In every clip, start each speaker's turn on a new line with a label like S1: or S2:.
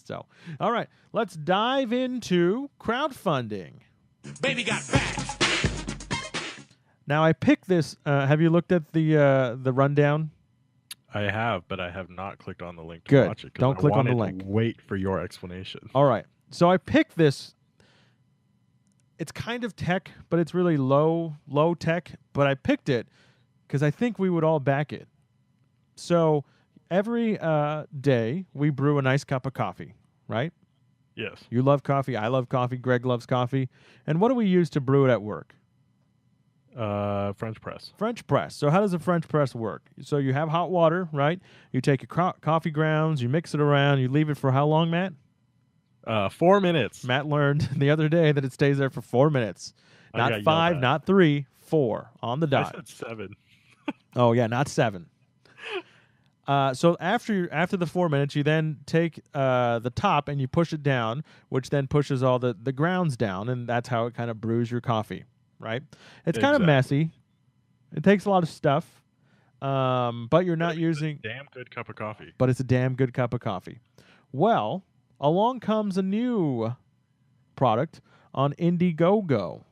S1: So, all right, let's dive into crowdfunding.
S2: Baby got fat.
S1: Now, I picked this. Have you looked at the rundown?
S3: I have, but I have not clicked on the link to
S1: Good.
S3: watch it. 'Cause
S1: Don't
S3: I
S1: click on the
S3: wanted
S1: link.
S3: to wait for your explanation.
S1: All right. So I picked this. It's kind of tech, but it's really low tech. But I picked it because I think we would all back it. So every day we brew a nice cup of coffee, right?
S3: Yes.
S1: You love coffee. I love coffee. Greg loves coffee. And what do we use to brew it at work?
S3: French press.
S1: French press. So how does a French press work? So you have hot water, right? You take your coffee grounds, you mix it around, you leave it for how long, Matt?
S3: 4 minutes.
S1: Matt learned the other day that it stays there for 4 minutes.
S3: I
S1: Not
S3: got yelled
S1: 5,
S3: at.
S1: not 3, 4 on the
S3: I
S1: dot.
S3: said 7.
S1: Oh yeah, not 7. So after the 4 minutes, you then take the top and you push it down, which then pushes all the grounds down, and that's how it kind of brews your coffee, right? It's kind of
S3: Exactly.
S1: messy. It takes a lot of stuff, but you're not using.
S3: Damn good cup of coffee.
S1: But it's a damn good cup of coffee. Well, along comes a new product on Indiegogo.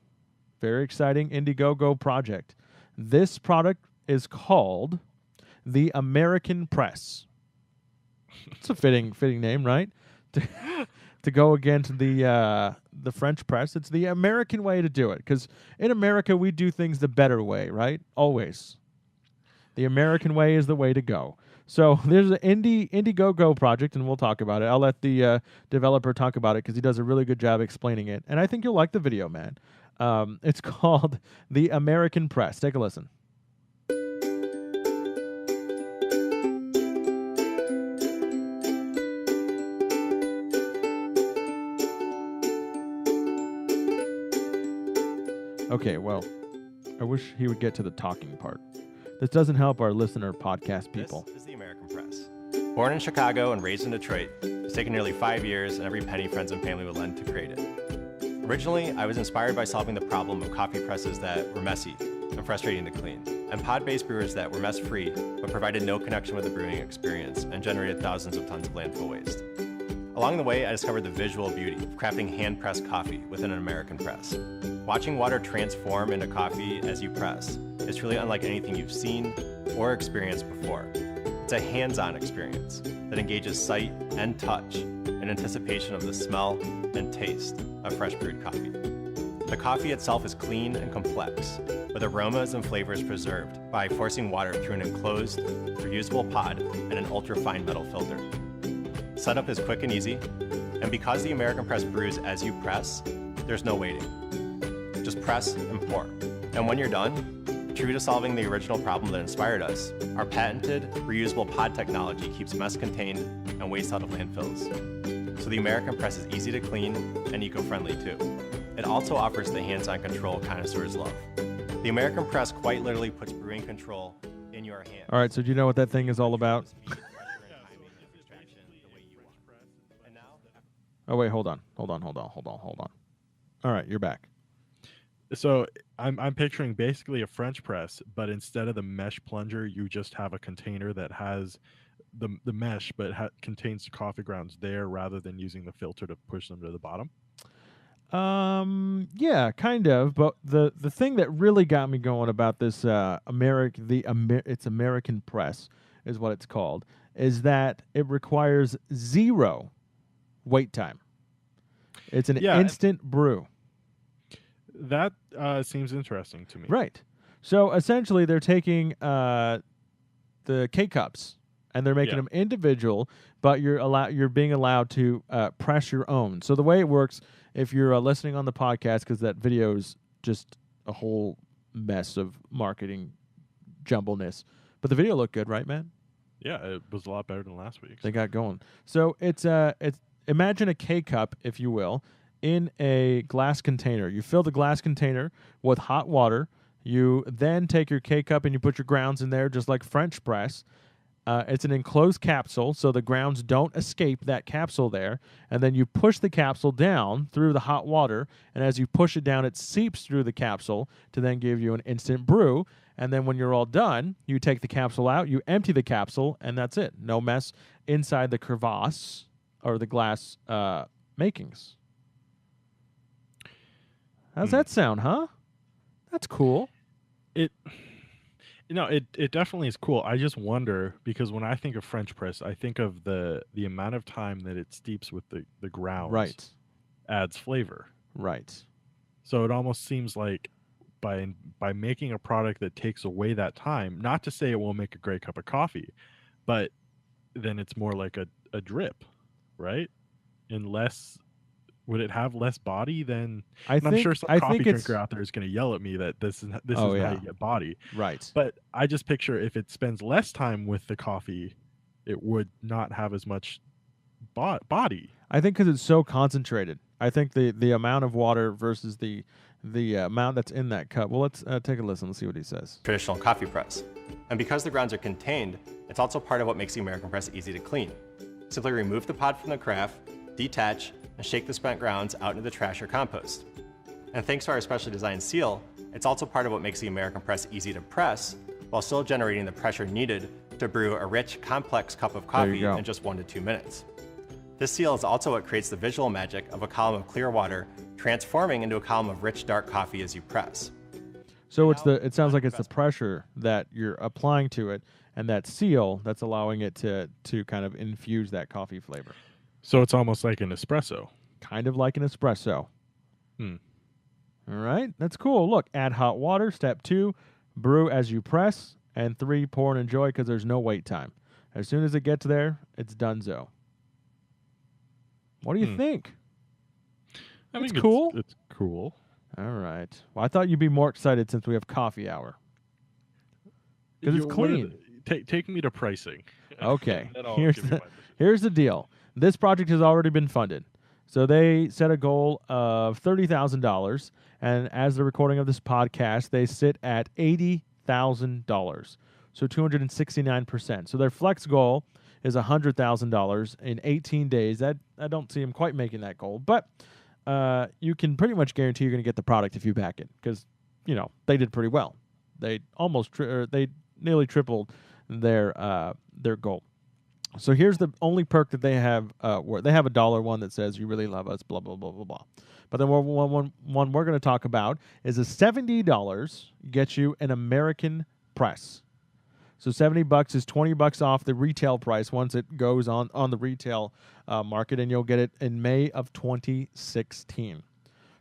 S1: Very exciting Indiegogo project. This product is called the American Press. It's a fitting name, right? To go against the French press. It's the American way to do it, because in America we do things the better way, right? Always. The American way is the way to go. So there's an Indiegogo project, and we'll talk about it. I'll let the developer talk about it because he does a really good job explaining it, and I think you'll like the video, man. It's called the American Press. Take a listen. Okay, well, I wish he would get to the talking part. This doesn't help our listener podcast people.
S4: This is the American Press. Born in Chicago and raised in Detroit, it's taken nearly 5 years and every penny friends and family would lend to create it. Originally, I was inspired by solving the problem of coffee presses that were messy and frustrating to clean, and pod-based brewers that were mess-free but provided no connection with the brewing experience and generated thousands of tons of landfill waste. Along the way, I discovered the visual beauty of crafting hand-pressed coffee within an American press. Watching water transform into coffee as you press is truly unlike anything you've seen or experienced before. It's a hands-on experience that engages sight and touch in anticipation of the smell and taste of fresh brewed coffee. The coffee itself is clean and complex, with aromas and flavors preserved by forcing water through an enclosed, reusable pod and an ultra-fine metal filter. Setup is quick and easy, and because the American Press brews as you press, there's no waiting. Just press and pour. And when you're done, true to solving the original problem that inspired us, our patented, reusable pod technology keeps mess contained and waste out of landfills. So the American Press is easy to clean and eco-friendly too. It also offers the hands-on control connoisseurs love. The American Press quite literally puts brewing control in your hands.
S1: All right, so do you know what that thing is all about? Oh, wait, hold on. All right, you're back.
S3: So I'm picturing basically a French press, but instead of the mesh plunger, you just have a container that has the mesh, but contains the coffee grounds there rather than using the filter to push them to the bottom.
S1: Yeah, kind of. But the thing that really got me going about this it's American Press is what it's called, is that it requires 0 wait time. It's an instant brew.
S3: That seems interesting to me.
S1: Right. So essentially, they're taking the K-cups and they're making them individual, but you're being allowed to press your own. So the way it works, if you're listening on the podcast, because that video is just a whole mess of marketing jumbleness, but the video looked good, right, man?
S3: Yeah, it was a lot better than last week's.
S1: They got going. So it's imagine a K-cup, if you will, in a glass container. You fill the glass container with hot water. You then take your K-cup and you put your grounds in there, just like French press. It's an enclosed capsule, so the grounds don't escape that capsule there. And then you push the capsule down through the hot water, and as you push it down, it seeps through the capsule to then give you an instant brew. And then when you're all done, you take the capsule out, you empty the capsule, and that's it. No mess inside the crevasse or the glass makings. How's that sound, huh? That's cool.
S3: It definitely is cool. I just wonder, because when I think of French press, I think of the amount of time that it steeps with the grounds
S1: Right.
S3: adds flavor.
S1: Right.
S3: So it almost seems like by making a product that takes away that time, not to say it won't make a great cup of coffee, but then it's more like a drip, right? And less, would it have less body than? And I'm sure some coffee drinker out there is going to yell at me that this is how you get body.
S1: Right.
S3: But I just picture if it spends less time with the coffee, it would not have as much body.
S1: I think because it's so concentrated. I think the amount of water versus the amount that's in that cup. Well, let's take a listen. Let's see what he says.
S4: Traditional coffee press. And because the grounds are contained, it's also part of what makes the American press easy to clean. Simply remove the pod from the carafe, detach, and shake the spent grounds out into the trash or compost. And thanks to our specially designed seal, it's also part of what makes the American press easy to press, while still generating the pressure needed to brew a rich, complex cup of coffee in just 1 to 2 minutes. This seal is also what creates the visual magic of a column of clear water transforming into a column of rich, dark coffee as you press.
S1: So it sounds like it's the pressure that you're applying to it, and that seal that's allowing it to kind of infuse that coffee flavor.
S3: So it's almost like an espresso.
S1: Kind of like an espresso.
S3: Hmm.
S1: All right, that's cool. Look, add hot water. Step 2, brew as you press. And 3, pour and enjoy because there's no wait time. As soon as it gets there, it's donezo. What do you think?
S3: I think
S1: cool.
S3: It's cool.
S1: All right. Well, I thought you'd be more excited since we have coffee hour. Because it's clean.
S3: Take me to pricing.
S1: Okay.
S3: And then I'll
S1: Here's
S3: give you
S1: the,
S3: my decision.
S1: here's the deal. This project has already been funded. So they set a goal of $30,000. And as the recording of this podcast, they sit at $80,000. So 269%. So their flex goal is $100,000 in 18 days. I don't see them quite making that goal. But you can pretty much guarantee you're going to get the product if you back it. Because, they did pretty well. They they nearly tripled their goal. So here's the only perk that they have. Where they have a dollar one that says you really love us, blah blah blah blah blah. But then one we're going to talk about is a $70 gets you an American press. So $70 is $20 off the retail price once it goes on the retail market, and you'll get it in May of 2016.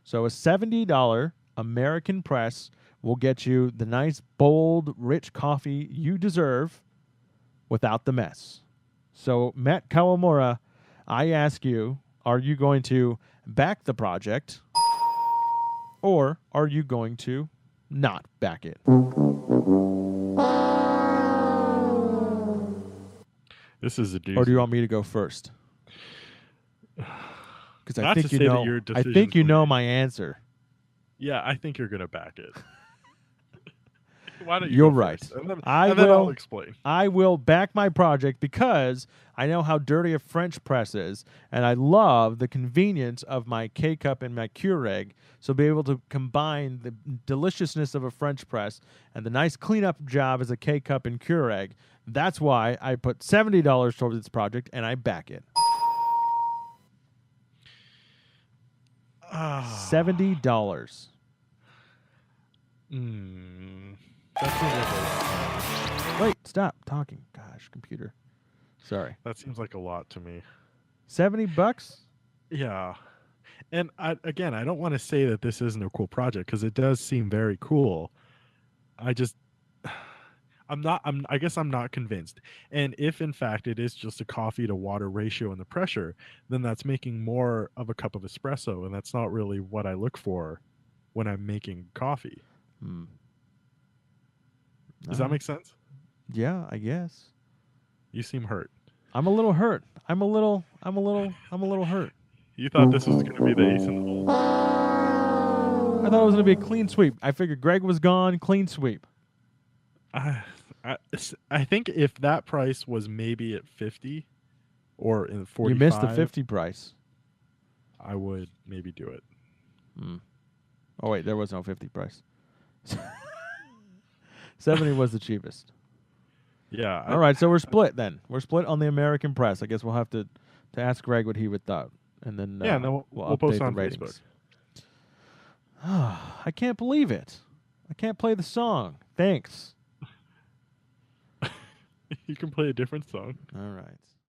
S1: So a $70 American press will get you the nice, bold, rich coffee you deserve without the mess. So, Matt Kawamura, I ask you, are you going to back the project or are you going to not back it?
S3: This is a doozy.
S1: Or do you want me to go first? Because I
S3: Not
S1: think
S3: to
S1: you
S3: say that
S1: know.
S3: your
S1: I think
S3: decisions
S1: you
S3: were
S1: know
S3: made.
S1: my answer.
S3: Yeah, I think you're gonna back it. Why don't you?
S1: You're
S3: go
S1: right.
S3: first? And then,
S1: I
S3: and then I'll
S1: will-
S3: explain.
S1: I will back my project because I know how dirty a French press is, and I love the convenience of my K-Cup and my Keurig. So be able to combine the deliciousness of a French press and the nice cleanup job as a K-Cup and Keurig. That's why I put $70 towards this project, and I back it. $70.
S3: That seems like a lot.
S1: Wait, stop talking. Gosh, computer. Sorry.
S3: That seems like a lot to me.
S1: $70?
S3: Yeah. And I don't want to say that this isn't a cool project because it does seem very cool. I guess I'm not convinced. And if in fact it is just a coffee to water ratio and the pressure, then that's making more of a cup of espresso. And that's not really what I look for when I'm making coffee. Does that make sense?
S1: Yeah, I guess.
S3: You seem hurt.
S1: I'm a little hurt. I'm a little hurt.
S3: You thought this was going to be the ace in the hole.
S1: I thought it was going to be a clean sweep. I figured Greg was gone, clean sweep.
S3: I think if that price was maybe at 50 or in 45,
S1: You missed the 50 price.
S3: I would maybe do it.
S1: Oh, wait, there was no 50 price. 70 was the cheapest.
S3: Yeah.
S1: All right, so we're split then. We're split on the American press. I guess we'll have to to ask Greg what he would thought, and then
S3: Yeah, and then we'll
S1: update
S3: post
S1: the
S3: on
S1: ratings. I can't believe it. I can't play the song. Thanks.
S3: You can play a different song.
S1: All right.